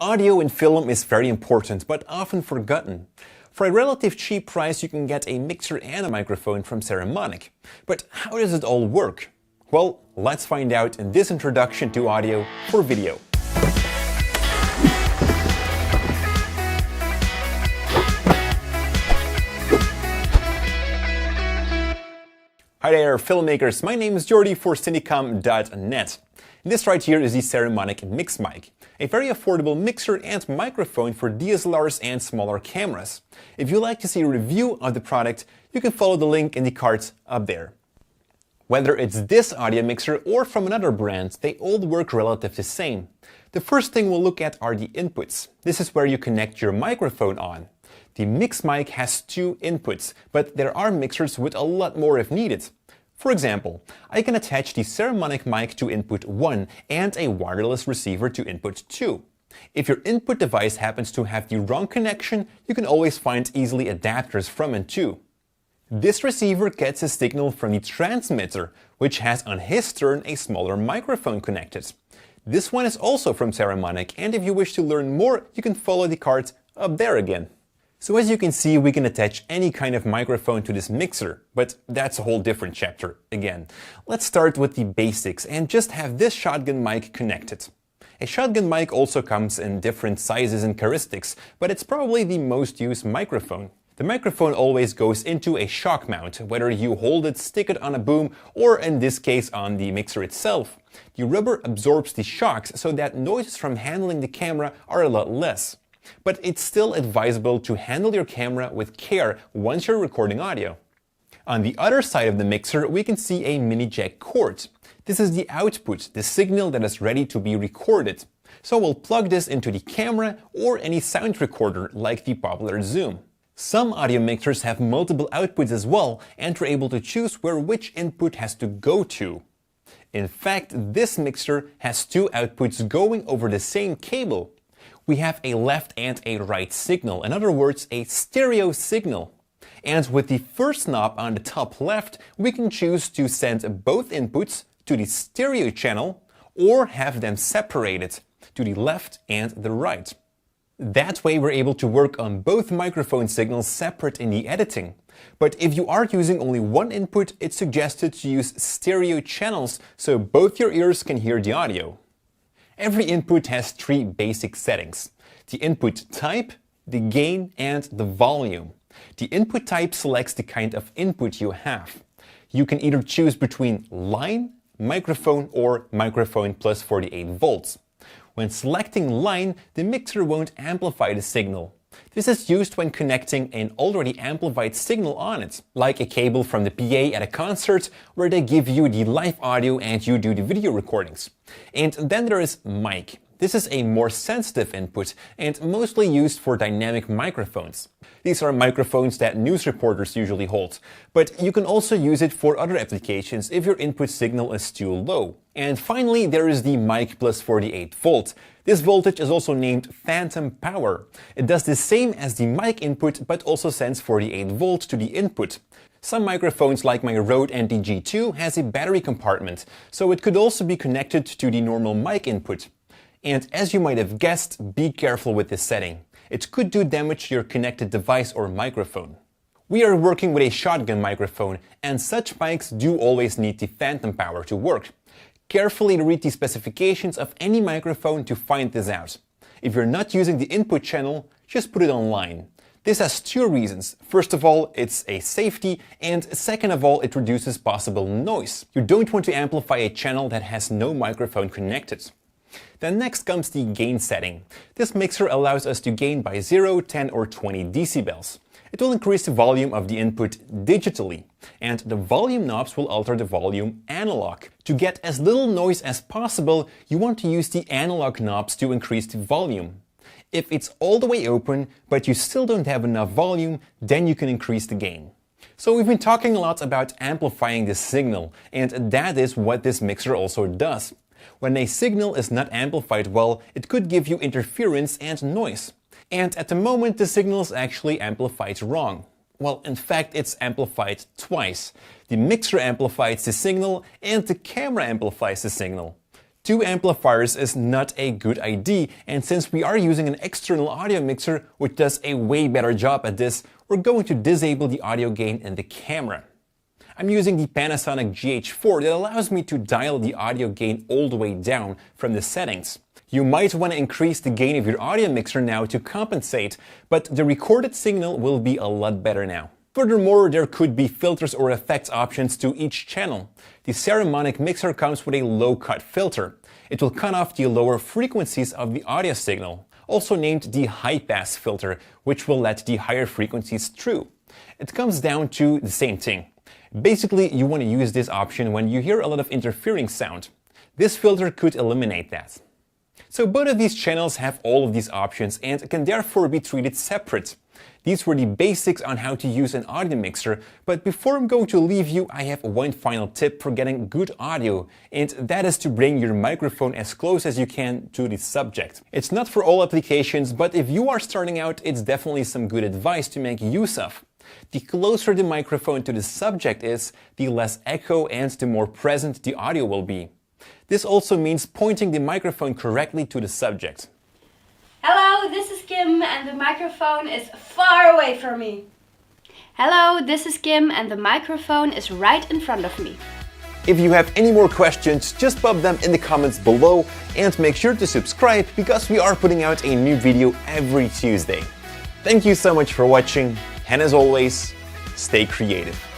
Audio in film is very important, but often forgotten. For a relative cheap price, you can get a mixer and a microphone from Saramonic. But how does it all work? Well, let's find out in this introduction to audio for video. Hi there, filmmakers. My name is Jordi for Cinecom.net. This right here is the Saramonic MixMic, a very affordable mixer and microphone for DSLRs and smaller cameras. If you'd like to see a review of the product, you can follow the link in the cards up there. Whether it's this audio mixer or from another brand, they all work relatively the same. The first thing we'll look at are the inputs. This is where you connect your microphone on. The MixMic has two inputs, but there are mixers with a lot more if needed. For example, I can attach the Saramonic mic to input 1 and a wireless receiver to input 2. If your input device happens to have the wrong connection, you can always find easily adapters from and to. This receiver gets a signal from the transmitter, which has on his turn a smaller microphone connected. This one is also from Saramonic, and if you wish to learn more, you can follow the cards up there again. So as you can see, we can attach any kind of microphone to this mixer, but that's a whole different chapter again. Let's start with the basics and just have this shotgun mic connected. A shotgun mic also comes in different sizes and characteristics, but it's probably the most used microphone. The microphone always goes into a shock mount, whether you hold it, stick it on a boom, or in this case on the mixer itself. The rubber absorbs the shocks so that noises from handling the camera are a lot less. But it's still advisable to handle your camera with care once you're recording audio. On the other side of the mixer, we can see a mini jack cord. This is the output, the signal that is ready to be recorded. So we'll plug this into the camera or any sound recorder like the popular Zoom. Some audio mixers have multiple outputs as well, and we're able to choose where which input has to go to. In fact, this mixer has two outputs going over the same cable. We have a left and a right signal, in other words, a stereo signal. And with the first knob on the top left, we can choose to send both inputs to the stereo channel or have them separated to the left and the right. That way we're able to work on both microphone signals separate in the editing. But if you are using only one input, it's suggested to use stereo channels so both your ears can hear the audio. Every input has three basic settings: the input type, the gain, and the volume. The input type selects the kind of input you have. You can either choose between line, microphone, or microphone plus 48 volts. When selecting line, the mixer won't amplify the signal. This is used when connecting an already amplified signal on it, like a cable from the PA at a concert where they give you the live audio and you do the video recordings. And then there is mic. This is a more sensitive input and mostly used for dynamic microphones. These are microphones that news reporters usually hold, but you can also use it for other applications if your input signal is too low. And finally, there is the mic plus 48 volt. This voltage is also named phantom power. It does the same as the mic input, but also sends 48 volts to the input. Some microphones like my Rode NT-G2 has a battery compartment, so it could also be connected to the normal mic input. And as you might have guessed, be careful with this setting. It could do damage to your connected device or microphone. We are working with a shotgun microphone, and such mics do always need the phantom power to work. Carefully read the specifications of any microphone to find this out. If you're not using the input channel, just put it online. This has two reasons. First of all, it's a safety, and second of all, it reduces possible noise. You don't want to amplify a channel that has no microphone connected. Then next comes the gain setting. This mixer allows us to gain by 0, 10 or 20 decibels. It will increase the volume of the input digitally, and the volume knobs will alter the volume analog. To get as little noise as possible, you want to use the analog knobs to increase the volume. If it's all the way open, but you still don't have enough volume, then you can increase the gain. So we've been talking a lot about amplifying the signal, and that is what this mixer also does. When a signal is not amplified well, it could give you interference and noise. And at the moment, the signal is actually amplified wrong. Well, in fact, it's amplified twice. The mixer amplifies the signal and the camera amplifies the signal. Two amplifiers is not a good idea, and since we are using an external audio mixer which does a way better job at this, we're going to disable the audio gain in the camera. I'm using the Panasonic GH4 that allows me to dial the audio gain all the way down from the settings. You might want to increase the gain of your audio mixer now to compensate, but the recorded signal will be a lot better now. Furthermore, there could be filters or effects options to each channel. The Saramonic mixer comes with a low-cut filter. It will cut off the lower frequencies of the audio signal, also named the high-pass filter, which will let the higher frequencies through. It comes down to the same thing. Basically, you want to use this option when you hear a lot of interfering sound. This filter could eliminate that. So both of these channels have all of these options and can therefore be treated separate. These were the basics on how to use an audio mixer, but before I'm going to leave you, I have one final tip for getting good audio, and that is to bring your microphone as close as you can to the subject. It's not for all applications, but if you are starting out, it's definitely some good advice to make use of. The closer the microphone to the subject is, the less echo and the more present the audio will be. This also means pointing the microphone correctly to the subject. Hello, this is Kim and the microphone is far away from me. Hello, this is Kim and the microphone is right in front of me. If you have any more questions, just pop them in the comments below and make sure to subscribe because we are putting out a new video every Tuesday. Thank you so much for watching, and as always, stay creative.